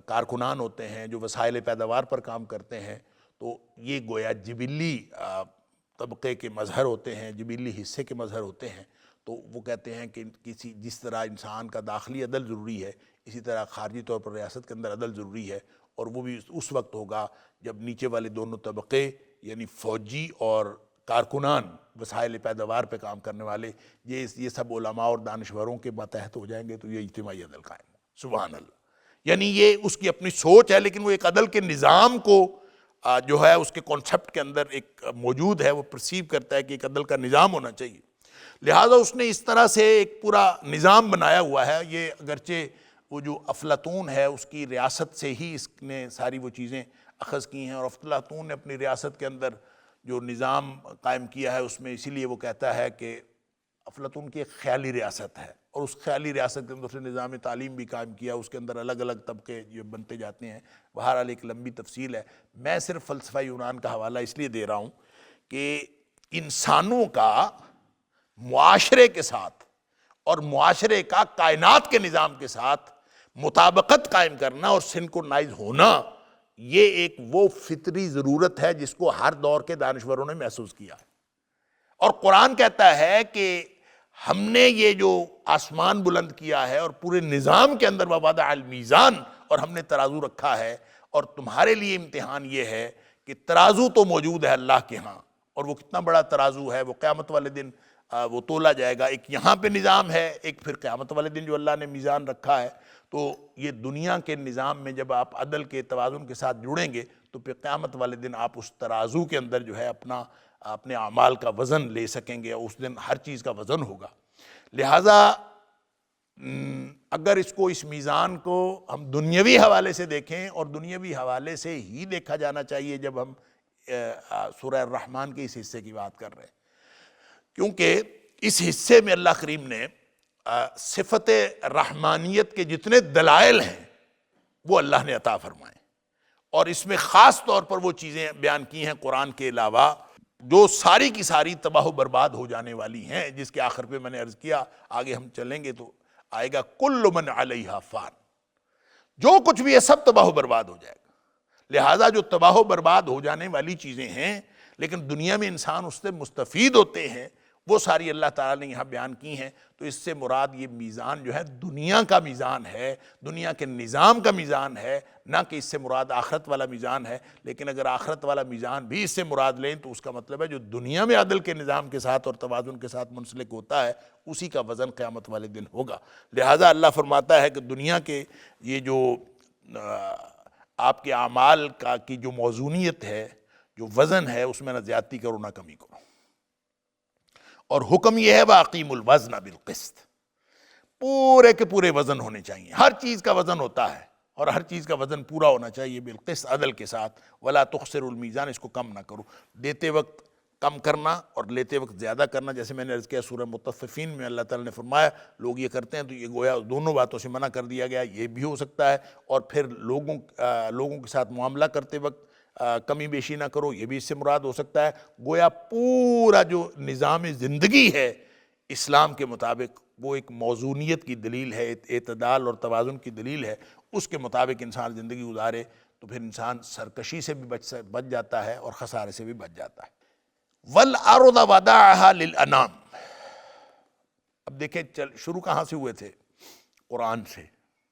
[SPEAKER 1] کارکنان ہوتے ہیں جو وسائل پیداوار پر کام کرتے ہیں، تو یہ گویا جبلی طبقے کے مظہر ہوتے ہیں، جبلی حصے کے مظہر ہوتے ہیں۔ تو وہ کہتے ہیں کہ جس طرح انسان کا داخلی عدل ضروری ہے، اسی طرح خارجی طور پر ریاست کے اندر عدل ضروری ہے، اور وہ بھی اس وقت ہوگا جب نیچے والے دونوں طبقے یعنی فوجی اور کارکنان وسائل پیداوار پہ کام کرنے والے یہ سب علماء اور دانشوروں کے ماتحت ہو جائیں گے تو یہ اجتماعی عدل قائم ہو۔ سبحان اللہ! یعنی یہ اس کی اپنی سوچ ہے، لیکن وہ ایک عدل کے نظام کو جو ہے اس کے کانسیپٹ کے اندر ایک موجود ہے، وہ پرسیو کرتا ہے کہ ایک عدل کا نظام ہونا چاہیے، لہٰذا اس نے اس طرح سے ایک پورا نظام بنایا ہوا ہے۔ یہ اگرچہ وہ جو افلاطون ہے اس کی ریاست سے ہی اس نے ساری وہ چیزیں اخذ کی ہیں، اور افلاطون نے اپنی ریاست کے اندر جو نظام قائم کیا ہے اس میں اسی لیے وہ کہتا ہے کہ افلاطون کی ایک خیالی ریاست ہے، اور اس خیالی ریاست کے اندر اس نے نظام تعلیم بھی قائم کیا، اس کے اندر الگ الگ طبقے جو بنتے جاتے ہیں۔ بہرحال ایک لمبی تفصیل ہے، میں صرف فلسفہ یونان کا حوالہ اس لیے دے رہا ہوں کہ انسانوں کا معاشرے کے ساتھ اور معاشرے کا کائنات کے نظام کے ساتھ مطابقت قائم کرنا اور سنکرونائز ہونا، یہ ایک وہ فطری ضرورت ہے جس کو ہر دور کے دانشوروں نے محسوس کیا ہے۔ اور قرآن کہتا ہے کہ ہم نے یہ جو آسمان بلند کیا ہے اور پورے نظام کے اندر وَوَضَعَ الْمِيزَانَ، اور ہم نے ترازو رکھا ہے، اور تمہارے لیے امتحان یہ ہے کہ ترازو تو موجود ہے اللہ کے ہاں، اور وہ کتنا بڑا ترازو ہے، وہ قیامت والے دن وہ تولا جائے گا۔ ایک یہاں پہ نظام ہے، ایک پھر قیامت والے دن جو اللہ نے میزان رکھا ہے۔ تو یہ دنیا کے نظام میں جب آپ عدل کے توازن کے ساتھ جڑیں گے تو پھر قیامت والے دن آپ اس ترازو کے اندر جو ہے اپنے اعمال کا وزن لے سکیں گے، اور اس دن ہر چیز کا وزن ہوگا۔ لہٰذا اگر اس میزان کو ہم دنیاوی حوالے سے دیکھیں، اور دنیاوی حوالے سے ہی دیکھا جانا چاہیے جب ہم سورہ الرحمن کے اس حصے کی بات کر رہے ہیں، کیونکہ اس حصے میں اللہ کریم نے صفت رحمانیت کے جتنے دلائل ہیں وہ اللہ نے عطا فرمائے، اور اس میں خاص طور پر وہ چیزیں بیان کی ہیں قرآن کے علاوہ جو ساری کی ساری تباہ و برباد ہو جانے والی ہیں، جس کے آخر پہ میں نے عرض کیا، آگے ہم چلیں گے تو آئے گا کل من علیہا فان، جو کچھ بھی ہے سب تباہ و برباد ہو جائے گا۔ لہٰذا جو تباہ و برباد ہو جانے والی چیزیں ہیں لیکن دنیا میں انسان اس سے مستفید ہوتے ہیں، وہ ساری اللہ تعالیٰ نے یہاں بیان کی ہیں۔ تو اس سے مراد یہ میزان جو ہے دنیا کا میزان ہے، دنیا کے نظام کا میزان ہے، نہ کہ اس سے مراد آخرت والا میزان ہے۔ لیکن اگر آخرت والا میزان بھی اس سے مراد لیں تو اس کا مطلب ہے جو دنیا میں عدل کے نظام کے ساتھ اور توازن کے ساتھ منسلک ہوتا ہے اسی کا وزن قیامت والے دن ہوگا۔ لہٰذا اللہ فرماتا ہے کہ دنیا کے یہ جو آپ کے اعمال کی جو موزونیت ہے، جو وزن ہے، اس میں نہ زیادتی کرو نہ کمی کرو، اور حکم یہ ہے وَأَقِیمُوا الْوَزْنَ بِالْقِسْطِ، پورے کے پورے وزن ہونے چاہیے، ہر چیز کا وزن ہوتا ہے اور ہر چیز کا وزن پورا ہونا چاہیے بالقسط، عدل کے ساتھ۔ وَلَا تُخْسِرُوا الْمِيزَانَ، اس کو کم نہ کرو، دیتے وقت کم کرنا اور لیتے وقت زیادہ کرنا، جیسے میں نے عرض کیا سورہ مطففین میں اللہ تعالیٰ نے فرمایا لوگ یہ کرتے ہیں تو یہ گویا دونوں باتوں سے منع کر دیا گیا، یہ بھی ہو سکتا ہے، اور پھر لوگوں کے ساتھ معاملہ کرتے وقت کمی بیشی نہ کرو، یہ بھی اس سے مراد ہو سکتا ہے۔ گویا پورا جو نظام زندگی ہے اسلام کے مطابق وہ ایک موزونیت کی دلیل ہے، اعتدال اور توازن کی دلیل ہے، اس کے مطابق انسان زندگی گزارے تو پھر انسان سرکشی سے بھی بچ جاتا ہے اور خسارے سے بھی بچ جاتا ہے۔ وَالْأَرْضَ وَضَعَهَا لِلْأَنَامِ، اب دیکھیں شروع کہاں سے ہوئے تھے؟ قرآن سے۔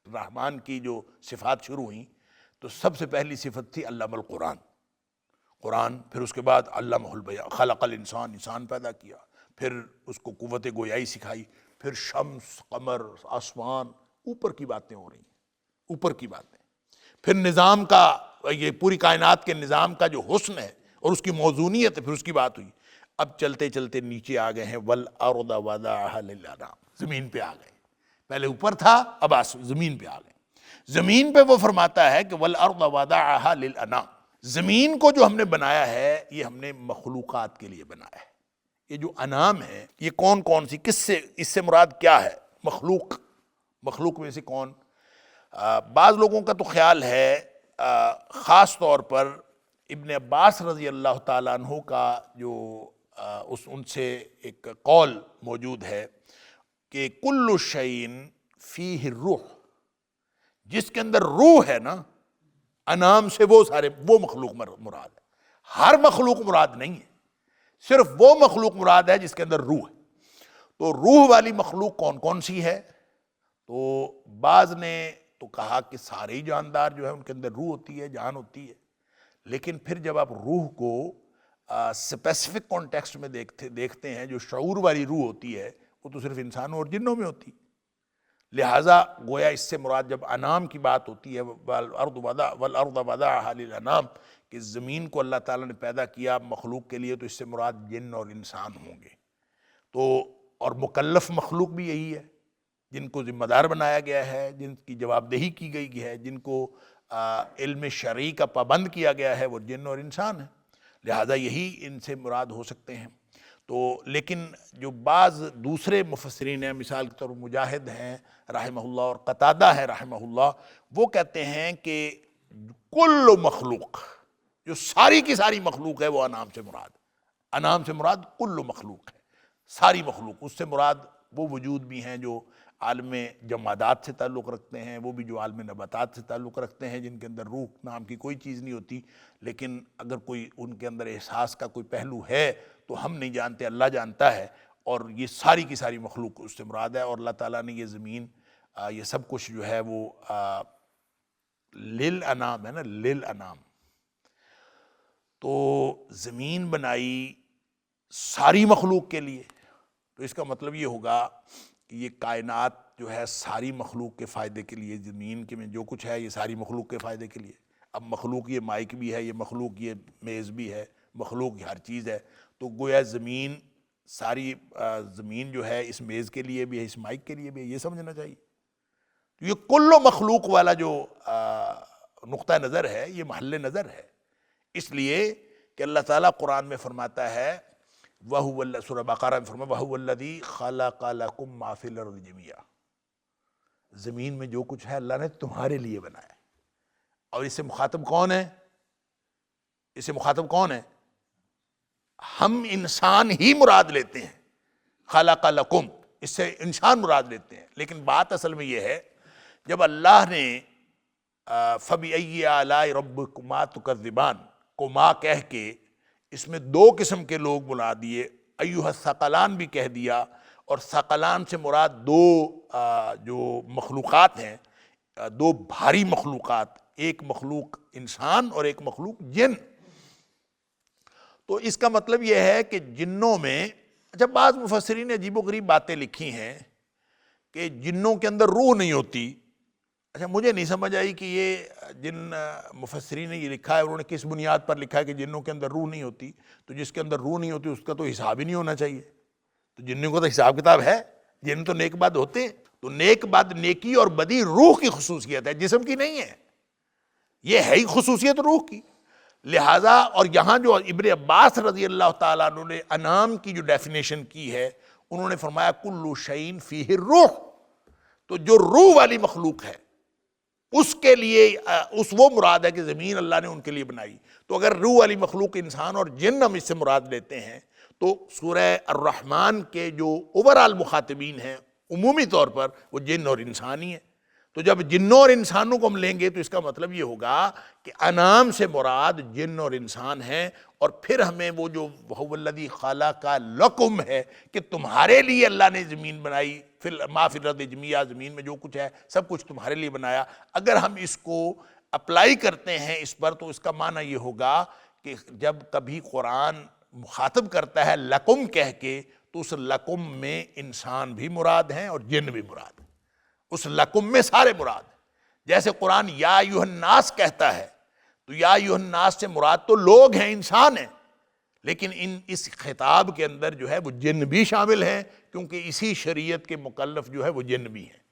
[SPEAKER 1] رحمان کی جو صفات شروع ہوئیں تو سب سے پہلی صفت تھی علم القرآن، قرآن، پھر اس کے بعد علمہ البیان، خلق الانسان، انسان پیدا کیا، پھر اس کو قوت گویائی سکھائی، پھر شمس، قمر، آسمان، اوپر کی باتیں ہو رہی ہیں، اوپر کی باتیں، پھر نظام کا، یہ پوری کائنات کے نظام کا جو حسن ہے اور اس کی موزونیت ہے، پھر اس کی بات ہوئی۔ اب چلتے چلتے نیچے آ گئے ہیں وَالْأَرْضَ وَضَعَهَا لِلْأَنَامِ، زمین پہ آ گئے، پہلے اوپر تھا اب زمین پہ آ گئے۔ زمین پہ وہ فرماتا ہے کہ وَالْأَرْضَ وَضَعَهَا لِلْأَنَامِ، زمین کو جو ہم نے بنایا ہے یہ ہم نے مخلوقات کے لیے بنایا ہے۔ یہ جو انعام ہے یہ کون کون سی، کس سے، اس سے مراد کیا ہے؟ مخلوق، مخلوق میں سے کون؟ بعض لوگوں کا تو خیال ہے، خاص طور پر ابن عباس رضی اللہ تعالیٰ عنہ کا جو ان سے ایک قول موجود ہے کہ کل شیء فیہ الروح، جس کے اندر روح ہے نا، انعام سے وہ مخلوق مراد ہے، ہر مخلوق مراد نہیں ہے، صرف وہ مخلوق مراد ہے جس کے اندر روح ہے۔ تو روح والی مخلوق کون کون سی ہے؟ تو بعض نے تو کہا کہ سارے ہی جاندار جو ہے ان کے اندر روح ہوتی ہے، جان ہوتی ہے، لیکن پھر جب آپ روح کو اسپیسیفک کانٹیکسٹ میں دیکھتے ہیں، جو شعور والی روح ہوتی ہے وہ تو صرف انسانوں اور جنوں میں ہوتی ہے۔ لہٰذا گویا اس سے مراد جب انعام کی بات ہوتی ہے وَالْأَرْضَ وَضَعَهَا لِلْأَنَامِ، کہ زمین کو اللہ تعالیٰ نے پیدا کیا مخلوق کے لیے، تو اس سے مراد جن اور انسان ہوں گے۔ تو اور مکلف مخلوق بھی یہی ہے، جن کو ذمہ دار بنایا گیا ہے، جن کی جواب دہی کی گئی ہے، جن کو علم شرعی کا پابند کیا گیا ہے، وہ جن اور انسان ہیں۔ لہٰذا یہی ان سے مراد ہو سکتے ہیں۔ تو لیکن جو بعض دوسرے مفسرین ہیں، مثال کے طور پر مجاہد ہیں رحمہ اللہ اور قتادہ ہے رحمہ اللہ، وہ کہتے ہیں کہ کل مخلوق، جو ساری کی ساری مخلوق ہے وہ انعام سے مراد، انعام سے مراد کل مخلوق ہے، ساری مخلوق۔ اس سے مراد وہ وجود بھی ہیں جو عالم جمادات سے تعلق رکھتے ہیں، وہ بھی جو عالم نباتات سے تعلق رکھتے ہیں، جن کے اندر روح نام کی کوئی چیز نہیں ہوتی، لیکن اگر کوئی ان کے اندر احساس کا کوئی پہلو ہے تو ہم نہیں جانتے، اللہ جانتا ہے، اور یہ ساری کی ساری مخلوق اس سے مراد ہے۔ اور اللہ تعالیٰ نے یہ زمین، یہ سب کچھ جو ہے وہ للانام ہے نا، للانام، تو زمین بنائی ساری مخلوق کے لیے، تو اس کا مطلب یہ ہوگا کہ یہ کائنات جو ہے ساری مخلوق کے فائدے کے لیے، زمین کے میں جو کچھ ہے یہ ساری مخلوق کے فائدے کے لیے۔ اب مخلوق یہ مائک بھی ہے، یہ مخلوق یہ میز بھی ہے، مخلوق ہر چیز ہے، تو گویا زمین، ساری زمین جو ہے اس میز کے لیے بھی ہے، اس مائک کے لیے بھی ہے، یہ سمجھنا چاہیے۔ تو یہ کل مخلوق والا جو نقطہ نظر ہے یہ محل نظر ہے، اس لیے کہ اللہ تعالیٰ قرآن میں فرماتا ہے وَهُوَ، سورہ بقرہ میں فرمایا وَهُوَ الَّذِي خَلَقَ لَكُم مَّا فِي الْأَرْضِ جَمِيعًا، زمین میں جو کچھ ہے اللہ نے تمہارے لیے بنایا ہے۔ اور اس سے مخاطب کون ہے؟ اس سے مخاطب کون ہے؟ ہم انسان ہی مراد لیتے ہیں، خلق لکم، اس سے انسان مراد لیتے ہیں، لیکن بات اصل میں یہ ہے جب اللہ نے فَبِأَيِّ آلَاءِ رَبِّكُمَا تُكَذِّبَانِ کو ماں کہہ کے اس میں دو قسم کے لوگ بلا دیے، ایھا الثقلان بھی کہہ دیا، اور ثقلان سے مراد دو جو مخلوقات ہیں، دو بھاری مخلوقات، ایک مخلوق انسان اور ایک مخلوق جن۔ تو اس کا مطلب یہ ہے کہ جنوں میں، اچھا بعض مفسرین نے عجیب و غریب باتیں لکھی ہیں کہ جنوں کے اندر روح نہیں ہوتی۔ اچھا مجھے نہیں سمجھ آئی کہ یہ جن مفسرین نے یہ لکھا ہے انہوں نے کس بنیاد پر لکھا ہے کہ جنوں کے اندر روح نہیں ہوتی؟ تو جس کے اندر روح نہیں ہوتی اس کا تو حساب ہی نہیں ہونا چاہیے، تو جنوں کا تو حساب کتاب ہے، جن تو نیک بد ہوتے ہیں، تو نیک بد، نیکی اور بدی روح کی خصوصیت ہے، جسم کی نہیں ہے، یہ ہے ہی خصوصیت روح کی۔ لہٰذا اور یہاں جو ابن عباس رضی اللہ تعالیٰ عنہ نے انعام کی جو ڈیفینیشن کی ہے، انہوں نے فرمایا کل شیء فیہ الروح، تو جو روح والی مخلوق ہے اس کے لیے وہ مراد ہے کہ زمین اللہ نے ان کے لیے بنائی۔ تو اگر روح والی مخلوق انسان اور جن ہم اس سے مراد لیتے ہیں تو سورہ الرحمن کے جو اوورآل مخاطبین ہیں عمومی طور پر وہ جن اور انسان ہی ہیں۔ تو جب جنوں اور انسانوں کو ہم لیں گے تو اس کا مطلب یہ ہوگا کہ انعام سے مراد جن اور انسان ہیں، اور پھر ہمیں وہ جو وَهُوَ الَّذِي خَلَقَ لَكُمْ ہے کہ تمہارے لیے اللہ نے زمین بنائی، مَا فِي الْأَرْضِ جَمِيعًا، زمین میں جو کچھ ہے سب کچھ تمہارے لیے بنایا۔ اگر ہم اس کو اپلائی کرتے ہیں اس پر تو اس کا معنی یہ ہوگا کہ جب کبھی قرآن مخاطب کرتا ہے لکم کہہ کے تو اس لکم میں انسان بھی مراد ہیں اور جن بھی مراد ہیں، اس لکم میں سارے مراد ہیں۔ جیسے قرآن یا ایھا الناس کہتا ہے تو یا ایھا الناس سے مراد تو لوگ ہیں، انسان ہیں، لیکن اس خطاب کے اندر جو ہے وہ جن بھی شامل ہیں، کیونکہ اسی شریعت کے مکلف جو ہے وہ جن بھی ہیں۔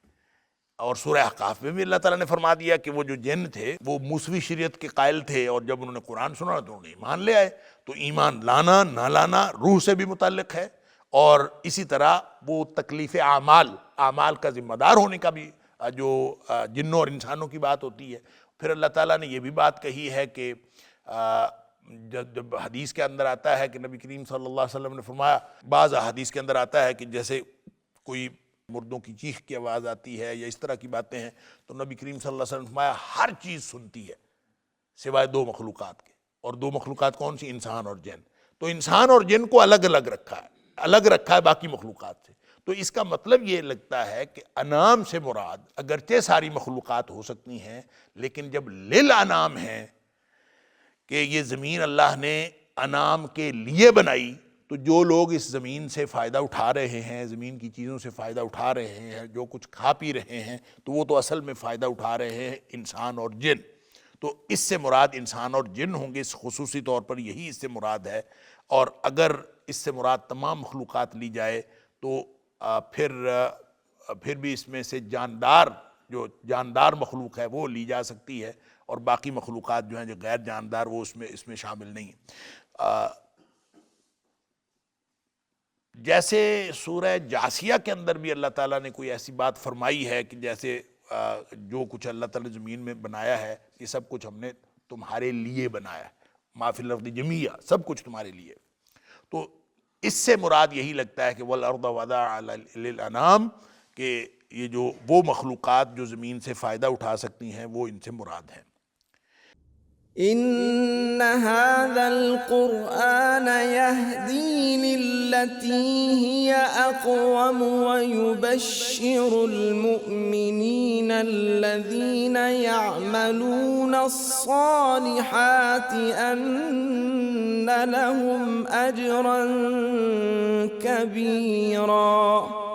[SPEAKER 1] اور سورہ احقاف میں بھی اللہ تعالیٰ نے فرما دیا کہ وہ جو جن تھے وہ موسوی شریعت کے قائل تھے، اور جب انہوں نے قرآن سنا تو انہوں نے ایمان لے آئے۔ تو ایمان لانا نہ لانا روح سے بھی متعلق ہے، اور اسی طرح وہ تکلیف اعمال کا ذمہ دار ہونے کا بھی جو جنوں اور انسانوں کی بات ہوتی ہے۔ پھر اللہ تعالیٰ نے یہ بھی بات کہی ہے کہ جب حدیث کے اندر آتا ہے کہ نبی کریم صلی اللہ علیہ وسلم نے فرمایا، بعض حدیث کے اندر آتا ہے کہ جیسے کوئی مردوں کی چیخ کی آواز آتی ہے یا اس طرح کی باتیں ہیں، تو نبی کریم صلی اللہ علیہ وسلم نے فرمایا ہر چیز سنتی ہے سوائے دو مخلوقات کے، اور دو مخلوقات کون سی؟ انسان اور جن۔ تو انسان اور جن کو الگ رکھا ہے باقی مخلوقات سے۔ تو اس کا مطلب یہ لگتا ہے کہ انعام سے مراد اگرچہ ساری مخلوقات ہو سکتی ہیں، لیکن جب للانعام ہے کہ یہ زمین اللہ نے انعام کے لیے بنائی، تو جو لوگ اس زمین سے فائدہ اٹھا رہے ہیں، زمین کی چیزوں سے فائدہ اٹھا رہے ہیں، جو کچھ کھا پی رہے ہیں، تو وہ تو اصل میں فائدہ اٹھا رہے ہیں انسان اور جن۔ تو اس سے مراد انسان اور جن ہوں گے، اس خصوصی طور پر یہی اس سے مراد ہے۔ اور اگر اس سے مراد تمام مخلوقات لی جائے تو پھر بھی اس میں سے جو جاندار مخلوق ہے وہ لی جا سکتی ہے، اور باقی مخلوقات جو ہیں جو غیر جاندار وہ اس میں شامل نہیں ہیں۔ جیسے سورہ جاسیہ کے اندر بھی اللہ تعالیٰ نے کوئی ایسی بات فرمائی ہے کہ جیسے جو کچھ اللہ تعالیٰ نے زمین میں بنایا ہے یہ سب کچھ ہم نے تمہارے لیے بنایا ہے، ما فی الارض جمیعا، سب کچھ تمہارے لیے۔ تو اس سے مراد یہی لگتا ہے کہ والارض وضعها للانام، کہ یہ جو وہ مخلوقات جو زمین سے فائدہ اٹھا سکتی ہیں وہ ان سے مراد ہیں۔
[SPEAKER 2] ان هذا القرآن يهدي للتي هي اقوم ويبشر المؤمنين الذين يعملون الصالحات ان لهم اجرا كبيرا۔